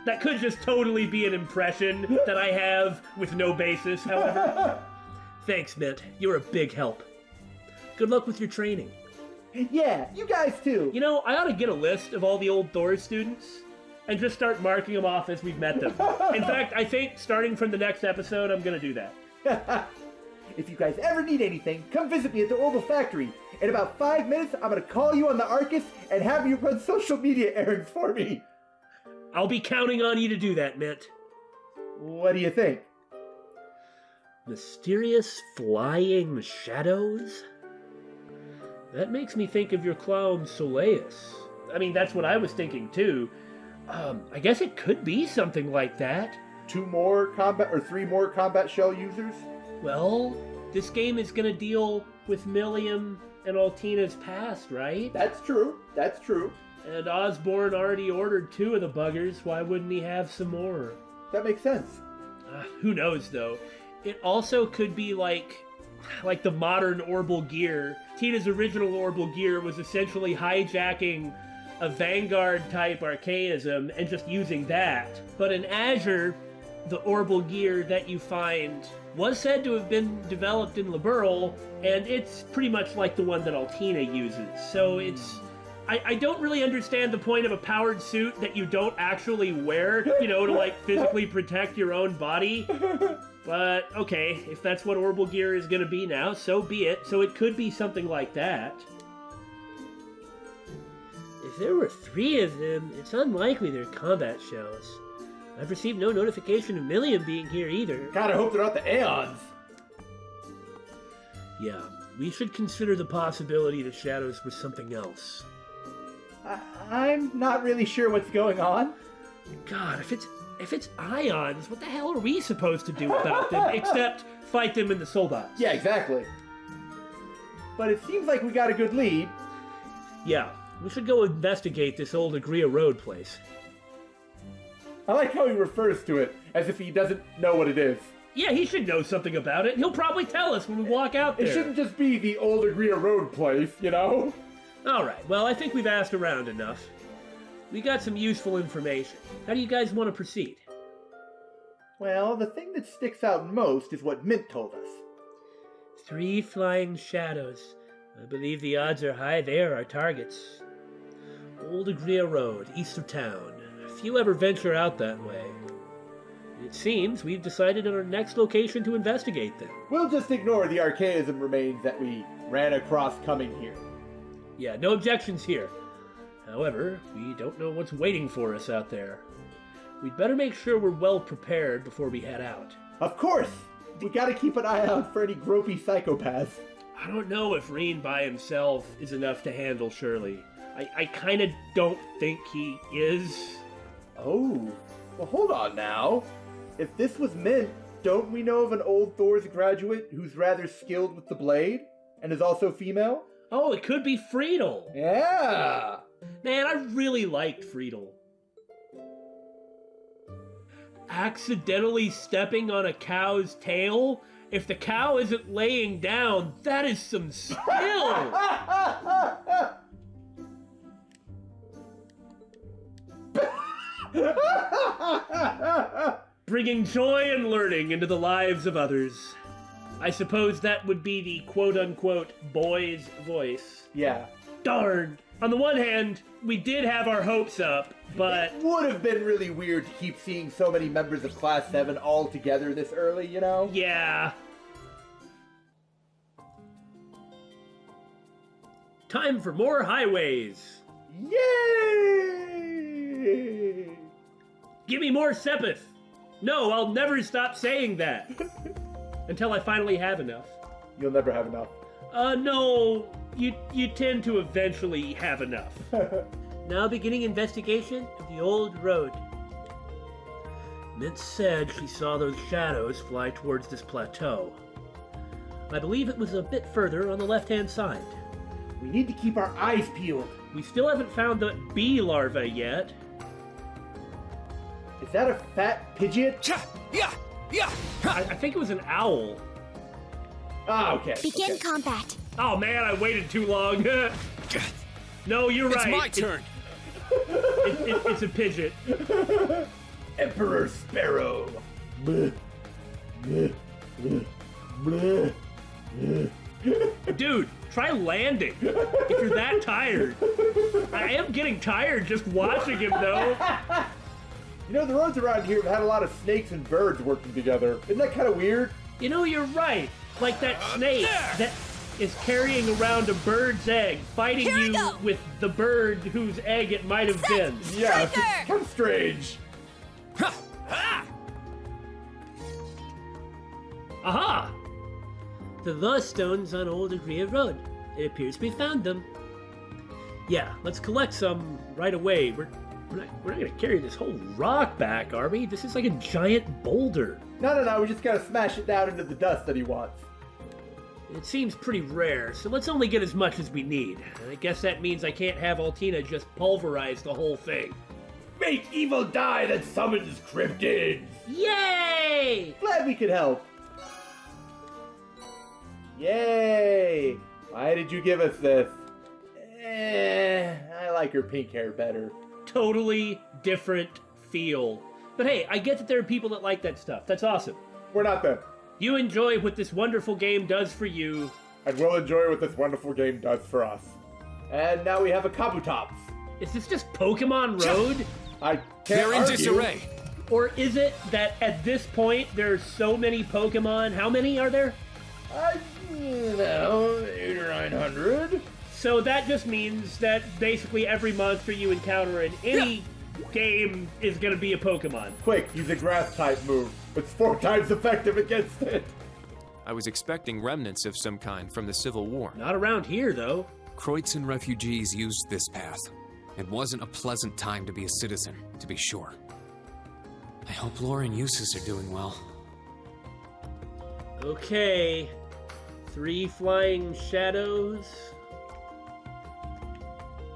That could just totally be an impression that I have with no basis, however. Thanks, Mint. You're a big help. Good luck with your training. Yeah, you guys too. You know, I ought to get a list of all the old Thor students and just start marking them off as we've met them. In fact, I think starting from the next episode, I'm gonna do that. If you guys ever need anything, come visit me at the Orbital Factory. In about 5 minutes, I'm gonna call you on the Arcus and have you run social media errands for me. I'll be counting on you to do that, Mint. What do you think? Mysterious flying shadows? That makes me think of your clown Soleus. I mean, that's what I was thinking too. I guess it could be something like that. 2 more combat or 3 more combat shell users? Well, this game is gonna deal with Millium and Altina's past, right? That's true. And Osborne already ordered 2 of the buggers. Why wouldn't he have some more? That makes sense. Who knows, though? It also could be like the modern Orbital gear. Tina's original Orbital gear was essentially hijacking a Vanguard-type archaism and just using that. But in Azure, the Orbital gear that you find was said to have been developed in Liberl, and it's pretty much like the one that Altina uses. So it's... I don't really understand the point of a powered suit that you don't actually wear, you know, to, like, physically protect your own body. But, okay, if that's what Orbital gear is gonna be now, so be it. So it could be something like that. If there were 3 of them, it's unlikely they're combat shells. I've received no notification of Millium being here either. God, I hope they're not the Aeons. Yeah, we should consider the possibility the shadows were something else. I'm not really sure what's going on. God, if it's ions, what the hell are we supposed to do about them except fight them in the soul box? Yeah, exactly. But it seems like we got a good lead. Yeah, we should go investigate this old Agria Road place. I like how he refers to it as if he doesn't know what it is. Yeah, he should know something about it. He'll probably tell us when we walk out there. It shouldn't just be the old Agria Road place, you know? Alright, well, I think we've asked around enough. We got some useful information. How do you guys want to proceed? Well, the thing that sticks out most is what Mint told us. 3 flying shadows. I believe the odds are high they are our targets. Old Agria Road, east of town. Few ever venture out that way. It seems we've decided on our next location to investigate them. We'll just ignore the archaism remains that we ran across coming here. Yeah, no objections here. However, we don't know what's waiting for us out there. We'd better make sure we're well prepared before we head out. Of course! We gotta keep an eye out for any gropey psychopaths. I don't know if Reen by himself is enough to handle Shirley. I kind of don't think he is. Oh, well, hold on now. If this was Mint, don't we know of an old Thor's graduate who's rather skilled with the blade and is also female? Oh, it could be Friedel. Yeah. Man, I really liked Friedel. Accidentally stepping on a cow's tail? If the cow isn't laying down, that is some skill! Bringing joy and learning into the lives of others. I suppose that would be the quote-unquote boy's voice. Yeah. Darn! On the one hand, we did have our hopes up, but... It would have been really weird to keep seeing so many members of Class 7 all together this early, you know? Yeah. Time for more highways. Yay! Give me more sepith. No, I'll never stop saying that. Until I finally have enough. You'll never have enough. No, you tend to eventually have enough. Now beginning investigation of the old road. Mint said she saw those shadows fly towards this plateau. I believe it was a bit further on the left-hand side. We need to keep our eyes peeled. We still haven't found the bee larvae yet. Is that a fat pigeon? Yeah! I think it was an owl. Ah, okay. Begin okay. combat. Oh man, I waited too long. No, you're It's right. my turn! It's a pigeon. Emperor Sparrow. Bleh. Bleh. Bleh. Bleh. Bleh. Dude, try landing. If you're that tired. I am getting tired just watching him though. You know, the roads around here have had a lot of snakes and birds working together. Isn't that kind of weird? You know, you're right. Like that snake that is carrying around a bird's egg, fighting Here we you go. with the bird whose egg it might have been. Yeah, it's Striker! kind of strange. Aha! The lost stones on Old Agria Road. It appears we found them. Yeah, let's collect some right away. We're not gonna carry this whole rock back, are we? This is like a giant boulder. No, we just gotta smash it down into the dust that he wants. It seems pretty rare, so let's only get as much as we need. And I guess that means I can't have Altina just pulverize the whole thing. Make evil die that summons cryptids! Yay! Glad we could help. Yay! Why did you give us this? I like her pink hair better. Totally different feel. But hey, I get that there are people that like that stuff. That's awesome. We're not them. You enjoy what this wonderful game does for you. And we'll enjoy what this wonderful game does for us. And now we have a Kabutops. Is this just Pokemon Road? I can't They're in argue. disarray. Or is it that at this point there's so many Pokemon? How many are there? I know, 800 or 900. So that just means that basically every monster you encounter in any game is gonna be a Pokemon. Quick, use a grass type move. It's 4 times effective against it. I was expecting remnants of some kind from the Civil War. Not around here, though. Kreutzen refugees used this path. It wasn't a pleasant time to be a citizen, to be sure. I hope Laura and Eustace are doing well. Okay. 3 flying shadows.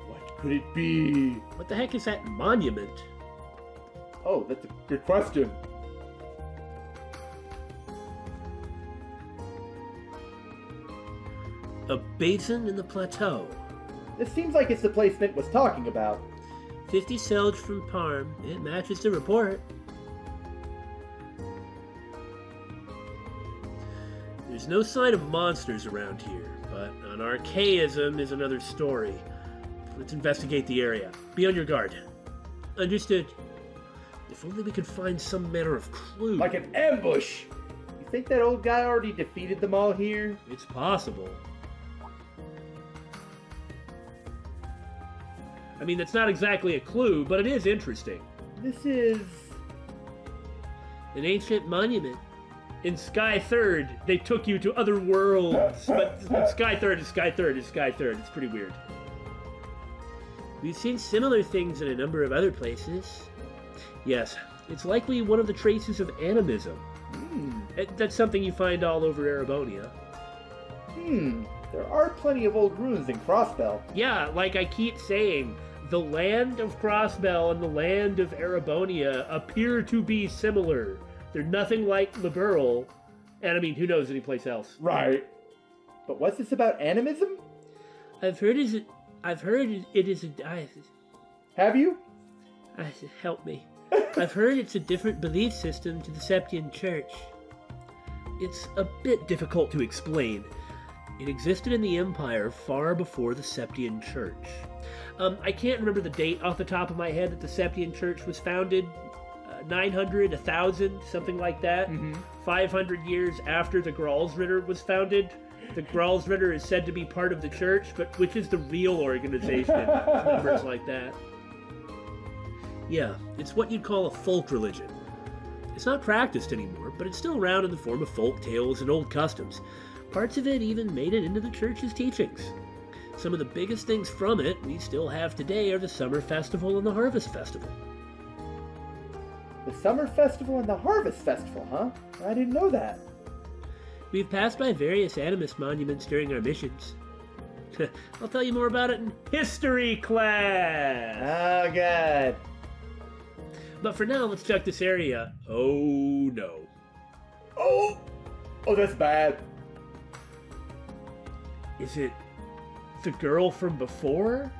What could it be? What the heck is that monument? Oh, that's a good question. A basin in the plateau. This seems like it's the place Mint was talking about. 50 Selge from Parm. It matches the report. There's no sign of monsters around here, but an archaism is another story. Let's investigate the area. Be on your guard. Understood. If only we could find some manner of clue. Like an ambush! You think that old guy already defeated them all here? It's possible. I mean, that's not exactly a clue, but it is interesting. This is... An ancient monument. In Sky Third, they took you to other worlds. But Sky Third is Sky Third is Sky Third. It's pretty weird. We've seen similar things in a number of other places. Yes, it's likely one of the traces of animism. That's something you find all over Erebonia. There are plenty of old ruins in Crossbell. Yeah, like I keep saying, the land of Crossbell and the land of Erebonia appear to be similar. They're nothing like Liberl, and I mean, who knows any place else? Right. But what's this about animism? I've heard it is a... Have you? Help me. I've heard it's a different belief system to the Septian Church. It's a bit difficult to explain. It existed in the Empire far before the Septian Church. I can't remember the date off the top of my head that the Septian Church was founded. 900, 1000, something like that. 500 years after the Gralsritter was founded. The Gralsritter is said to be part of the church, but which is the real organization? Numbers like that. Yeah, it's what you'd call a folk religion. It's not practiced anymore, but it's still around in the form of folk tales and old customs. Parts of it even made it into the church's teachings. Some of the biggest things from it we still have today are the Summer Festival and the Harvest Festival. The Summer Festival and the Harvest Festival, huh? I didn't know that. We've passed by various animist monuments during our missions. I'll tell you more about it in history class! Oh, God. But for now, let's check this area. Oh, no. Oh, that's bad. Is it the girl from before?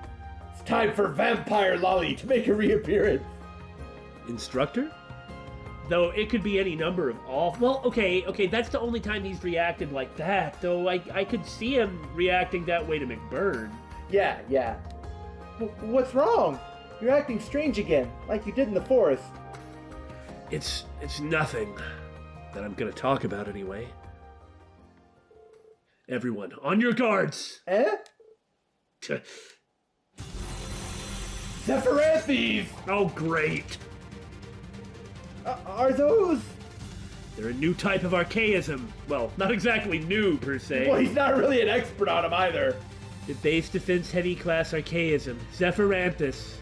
It's time for Vampire Lolly to make a reappearance. Instructor? Though it could be any number of all. Well, okay, that's the only time he's reacted like that. Though I could see him reacting that way to McBurn. Yeah. What's wrong? You're acting strange again, like you did in the forest. It's nothing that I'm gonna talk about anyway. Everyone, on your guards! Zephyranthes! Oh, great! Are those? They're a new type of archaism. Well, not exactly new, per se. Well, he's not really an expert on them either. The base defense heavy class archaism, Zephyranthes.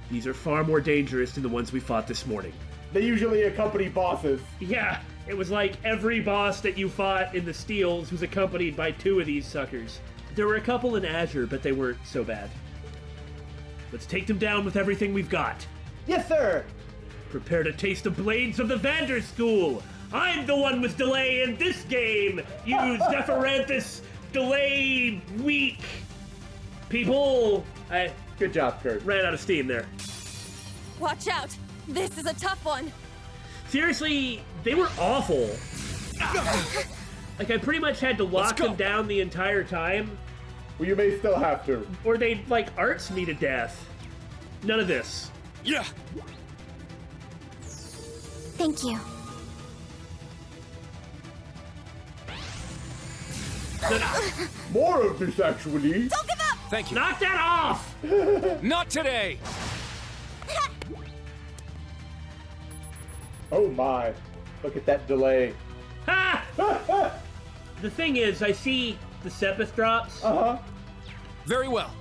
These are far more dangerous than the ones we fought this morning. They usually accompany bosses. Yeah, it was like every boss that you fought in the Steels was accompanied by 2 of these suckers. There were a couple in Azure, but they weren't so bad. Let's take them down with everything we've got. Yes, sir! Prepare to taste the blades of the Vander School! I'm the one with delay in this game! You Zephyranthes delay weak people! Good job, Kurt. Ran out of steam there. Watch out! This is a tough one! Seriously, they were awful. Like, I pretty much had to lock them down the entire time. Well, you may still have to. Or they'd, like, arts me to death. None of this. Yeah! Thank you. More of this, actually. Don't give up! Thank you. Knock that off! Not today! Oh my. Look at that delay. Ha! The thing is, I see the sepith drops, Uh-huh. Very well.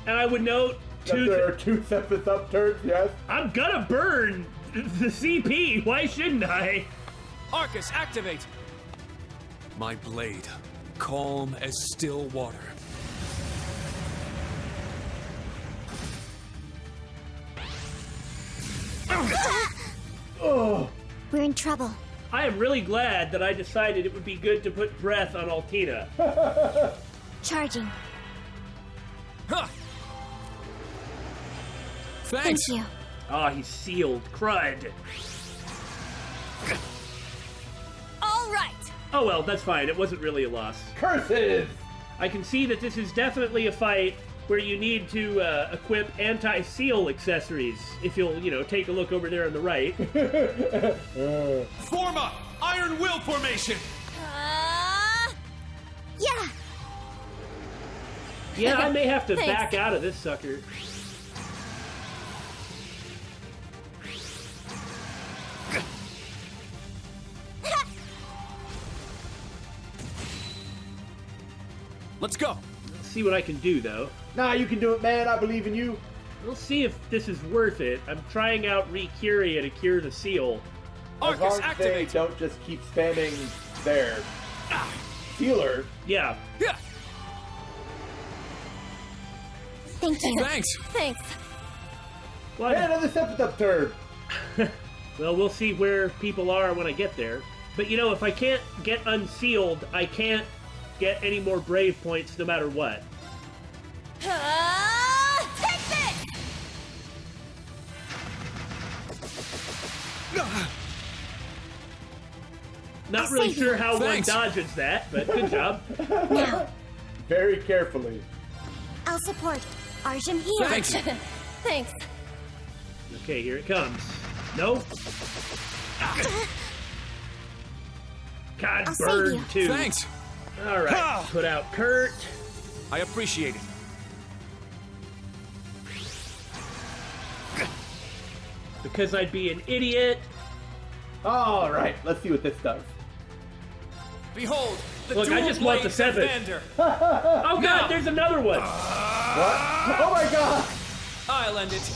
and I would note There are 2 sepith upturns, yes? I'm gonna burn the CP. Why shouldn't I? Arcus, activate! My blade, calm as still water. Oh. We're in trouble. I am really glad that I decided it would be good to put breath on Altina. Charging. Huh. Thank Thanks. you. Ah, he's sealed. Crud. All right! Oh well, that's fine. It wasn't really a loss. Curses! I can see that this is definitely a fight where you need to equip anti-seal accessories. If you'll, take a look over there on the right. Form up! Iron Will formation! Yeah. Yeah, I may have to Thanks. back out of this sucker. Let's go. Let's see what I can do, though. Nah, you can do it, man. I believe in you. We'll see if this is worth it. I'm trying out Recuria to cure the seal. As long Arcus, as they activate. don't just keep spamming their healer. Yeah. Yeah. Thank you. Thanks. Thanks. What? Hey, another sepith up turn. Well, we'll see where people are when I get there. But you know, if I can't get unsealed, I can't get any more brave points no matter what. Take this! Not I'll really save sure you. how Thanks. one dodges that, but good job. Now, Very carefully. I'll support. Arjun here. Thanks. Thanks. Okay, here it comes. No? God, I'll save burn you. too. Thanks. All right, put out Kurt. I appreciate it. Because I'd be an idiot. All right, let's see what this does. Behold, the Look, I dual just want the blades of seventh. Vander. Oh god, No. there's another one. What? Oh my god! I'll end it.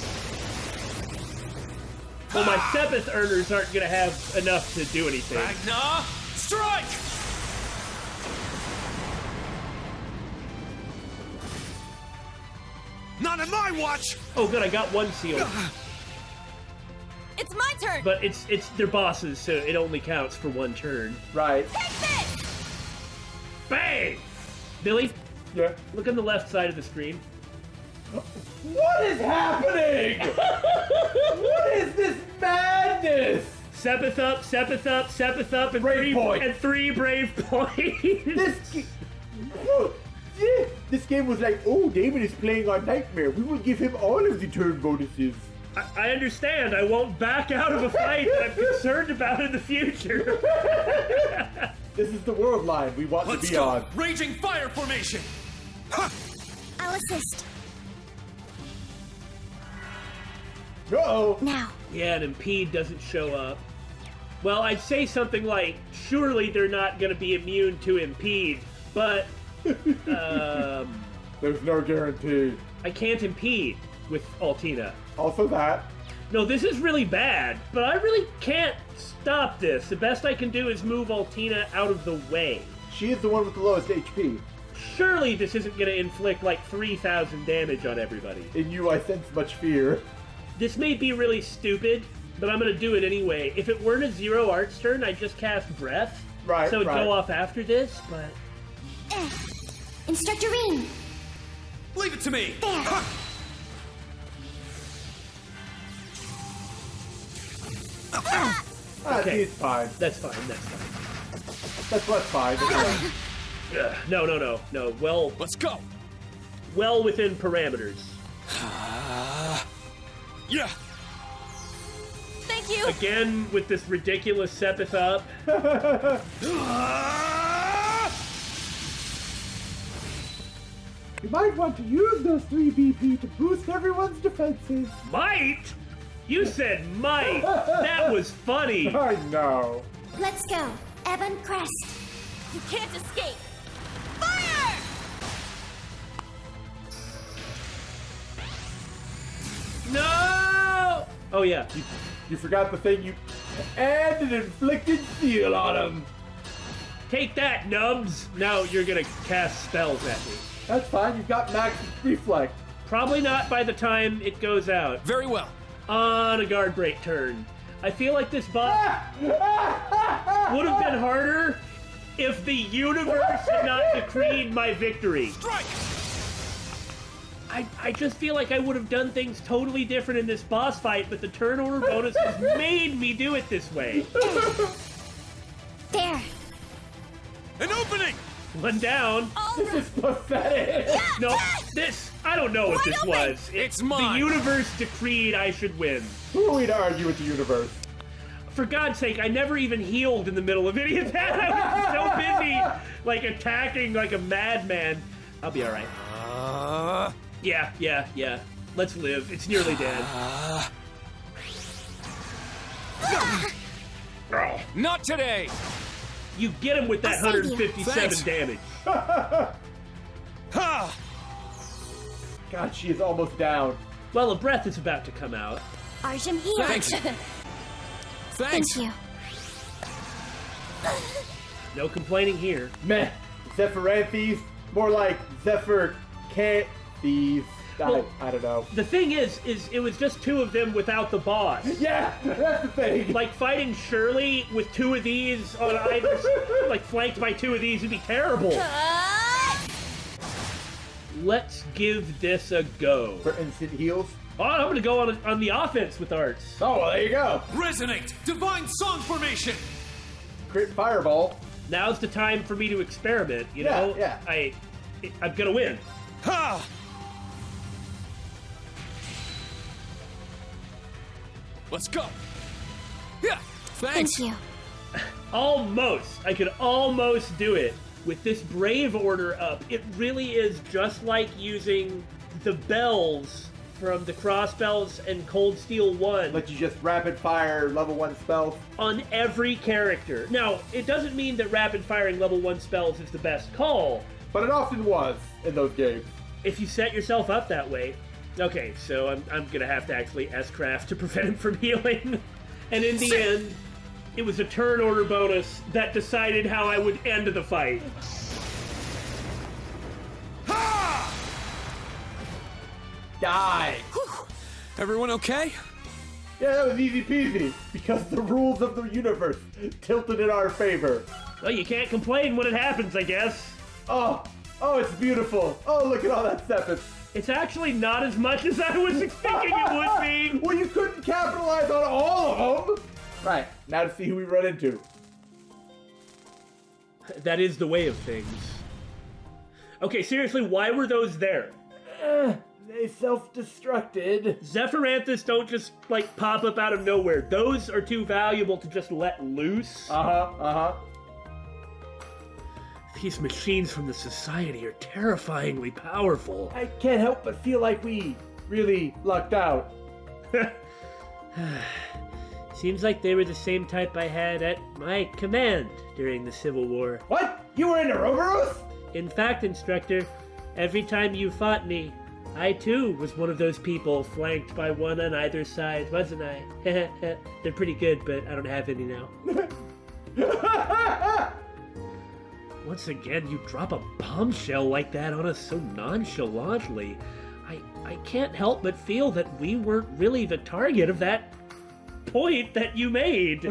Well, my sepith earners aren't gonna have enough to do anything. Ragnar, strike! Not in my watch! Oh good, I got one sealed. It's my turn. But it's their bosses, so it only counts for one turn. Right. Take this! Bang! Billy, Yeah. look on the left side of the screen. What is happening? What is this madness? Sepith up, Sepith up, Sepith up, and Brave point. and 3 brave points. This game was like, oh, Daymon is playing on Nightmare. We will give him all of the turn bonuses. I understand. I won't back out of a fight that I'm concerned about in the future. This is the world line we want Let's to be go! on. Raging fire formation! Ha! I'll assist. Uh-oh. Now, Yeah, and Impede doesn't show up. Well, I'd say something like, surely they're not going to be immune to Impede, but There's no guarantee. I can't impede with Altina. Also that. No, this is really bad, but I really can't stop this. The best I can do is move Altina out of the way. She is the one with the lowest HP. Surely this isn't going to inflict like 3,000 damage on everybody. In you, I sense much fear. This may be really stupid, but I'm going to do it anyway. If it weren't a Zero Arts turn, I'd just cast Breath. Right, So it'd right. go off after this, but... Instructor Reen. Leave it to me! There. Ha! Okay. See, it's fine. That's fine, that's fine. That's what's fine. Ugh, no. Let's go! Well within parameters. Yeah! Thank you. Again, with this ridiculous Sepith up. You might want to use those 3 BP to boost everyone's defenses. Might? You said might. That was funny. I know. Let's go. Ebon Crest. You can't escape. Fire! No! Oh yeah. You forgot the thing you... And an inflicted seal on him. Take that, nubs. Now you're gonna cast spells at me. That's fine. You've got max reflect. Probably not by the time it goes out. Very well. On a guard break turn. I feel like this boss would have been harder if the universe had not decreed my victory. Strike! I just feel like I would have done things totally different in this boss fight, but the turn order bonuses made me do it this way. There. An opening! One down. This is pathetic. No, this, I don't know what this open. was. It's mine. The universe decreed I should win. Who are we to argue with the universe? For God's sake, I never even healed in the middle of any of that. I was so busy, like, attacking like a madman. I'll be alright. Yeah. Let's live. It's nearly dead. Not today! You get him with that I'll save you. 157 Thanks. damage. God, she is almost down. Well, a breath is about to come out. Arjun here. Thanks. Thanks. Thank you. No complaining here. Meh. Zephyranthes? More like Zephyr can't thieves. Well- I don't know. The thing is it was just two of them without the boss. Yeah, that's the thing. Like fighting Shirley with two of these on either, like flanked by two of these would be terrible. Let's give this a go. For instant heals. Oh, I'm gonna go on the offense with Arts. Oh, well, there you go. Resonate! Divine Song Formation! Crit fireball. Now's the time for me to experiment. You know, Yeah. I'm gonna win. Ha! Let's go! Yeah! Thanks! Thank you. Almost. I could almost do it. With this Brave Order up, it really is just like using the bells from the Crossbells and Cold Steel 1 Let you just rapid fire level 1 spells. on every character. Now, it doesn't mean that rapid firing level 1 spells is the best call. But it often was in those games. If you set yourself up that way. Okay, so I'm gonna have to actually S-craft to prevent him from healing. And in the end, it was a turn order bonus that decided how I would end the fight. Die! Everyone okay? Yeah, that was easy peasy. Because the rules of the universe tilted in our favor. Well, you can't complain when it happens, I guess. Oh, it's beautiful. Oh, look at all that sepith. It's actually not as much as I was expecting it would be. Well, you couldn't capitalize on all of them. Right, now to see who we run into. That is the way of things. Okay, seriously, why were those there? They self-destructed. Zephyranthus don't just, like, pop up out of nowhere. Those are too valuable to just let loose. These machines from the Society are terrifyingly powerful. I can't help but feel like we really lucked out. Seems like they were the same type I had at my command during the Civil War. What? You were in Ouroboros? In fact, Instructor, every time you fought me, I too was one of those people flanked by one on either side, wasn't I? They're pretty good, but I don't have any now. Once again, you drop a bombshell like that on us so nonchalantly. I can't help but feel that we weren't really the target of that point that you made.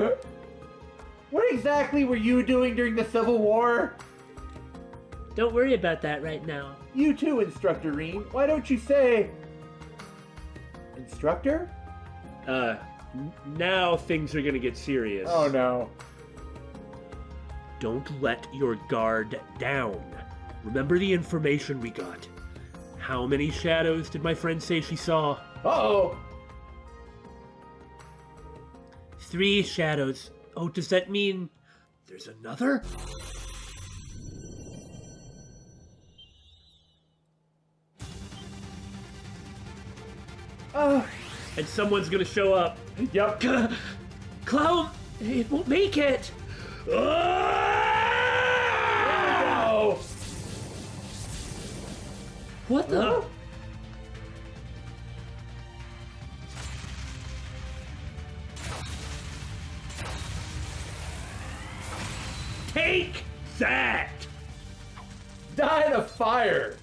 What exactly were you doing during the Civil War? Don't worry about that right now. You too, Instructor Reen. Why don't you say... Instructor? Now things are gonna get serious. Oh no. Don't let your guard down. Remember the information we got. How many shadows did my friend say she saw? Uh-oh! 3 shadows. Oh, does that mean there's another? And someone's gonna show up. Yep. Clown, it won't make it. Oh! What the? Huh? Take that! Die in a fire!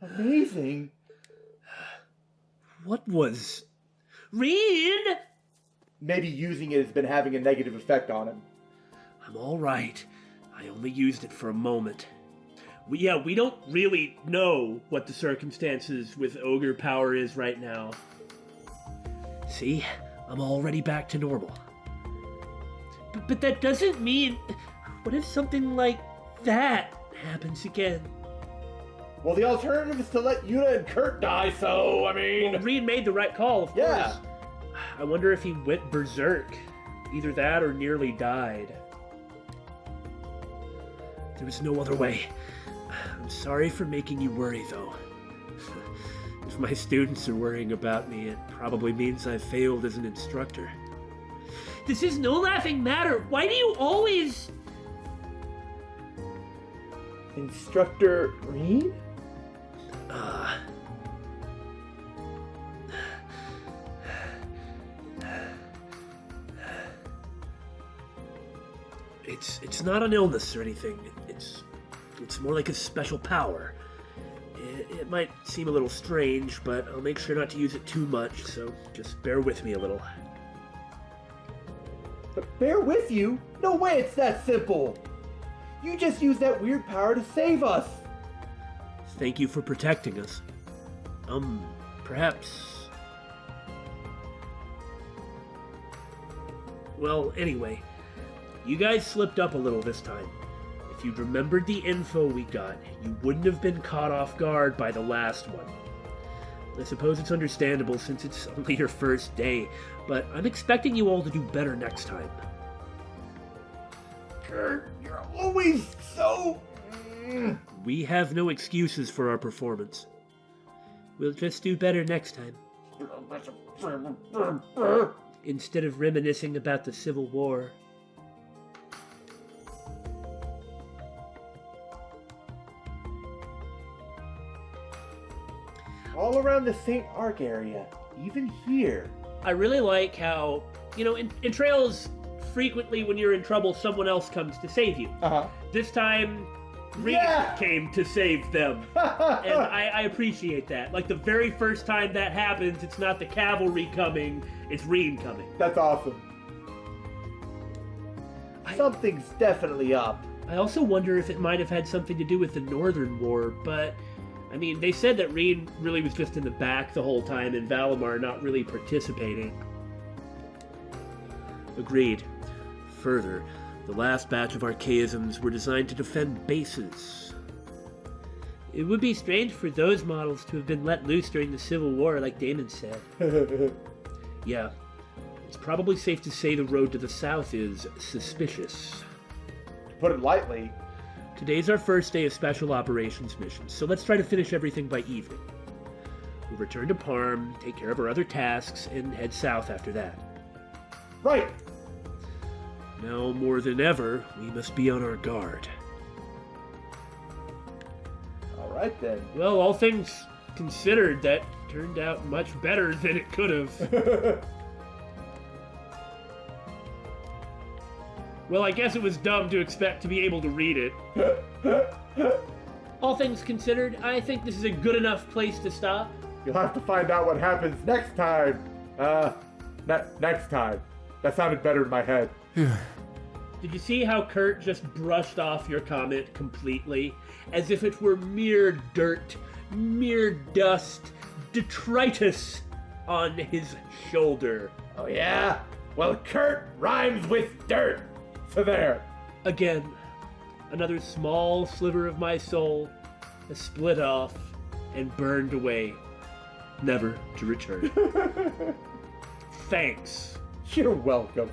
Amazing. What was... Reed! Maybe using it has been having a negative effect on him. I'm all right. I only used it for a moment. We don't really know what the circumstances with ogre power is right now. See? I'm already back to normal. But that doesn't mean... What if something like that happens again? Well, the alternative is to let Yuna and Kurt die, so, I mean... Well, Reed made the right call, of Yeah. course. I wonder if he went berserk. Either that or nearly died. There was no other way. I'm sorry for making you worry, though. If my students are worrying about me, it probably means I failed as an instructor. This is no laughing matter. Why do you always... Instructor Reen? It's not an illness or anything. It's more like a special power. It might seem a little strange, but I'll make sure not to use it too much, so just bear with me a little. But bear with you? No way it's that simple! You just used that weird power to save us! Thank you for protecting us. Perhaps... Well, anyway, you guys slipped up a little this time. If you'd remembered the info we got, you wouldn't have been caught off guard by the last one. I suppose it's understandable since it's only your first day, but I'm expecting you all to do better next time. Kurt, you're always so... We have no excuses for our performance. We'll just do better next time. Instead of reminiscing about the Civil War. All around the St. Arc area, even here. I really like how, in Trails, frequently when you're in trouble, someone else comes to save you. Uh-huh. This time, Reed came to save them. And I appreciate that. Like, the very first time that happens, it's not the cavalry coming, it's Reed coming. That's awesome. Something's definitely up. I also wonder if it might have had something to do with the Northern War, but... I mean, they said that Reed really was just in the back the whole time and Valimar not really participating. Agreed. Further, the last batch of archaisms were designed to defend bases. It would be strange for those models to have been let loose during the Civil War, like Daymon said. Yeah, it's probably safe to say the road to the south is suspicious. To put it lightly. Today's our first day of Special Operations missions, so let's try to finish everything by evening. We'll return to Parm, take care of our other tasks, and head south after that. Right! Now more than ever, we must be on our guard. Alright then. Well, all things considered, that turned out much better than it could have. Well, I guess it was dumb to expect to be able to read it. All things considered, I think this is a good enough place to stop. You'll have to find out what happens next time. Next time. That sounded better in my head. Did you see how Kurt just brushed off your comment completely? As if it were mere dirt, mere dust, detritus on his shoulder. Oh yeah? Well, Kurt rhymes with dirt. So there. Again, another small sliver of my soul has split off and burned away, never to return. Thanks. You're welcome.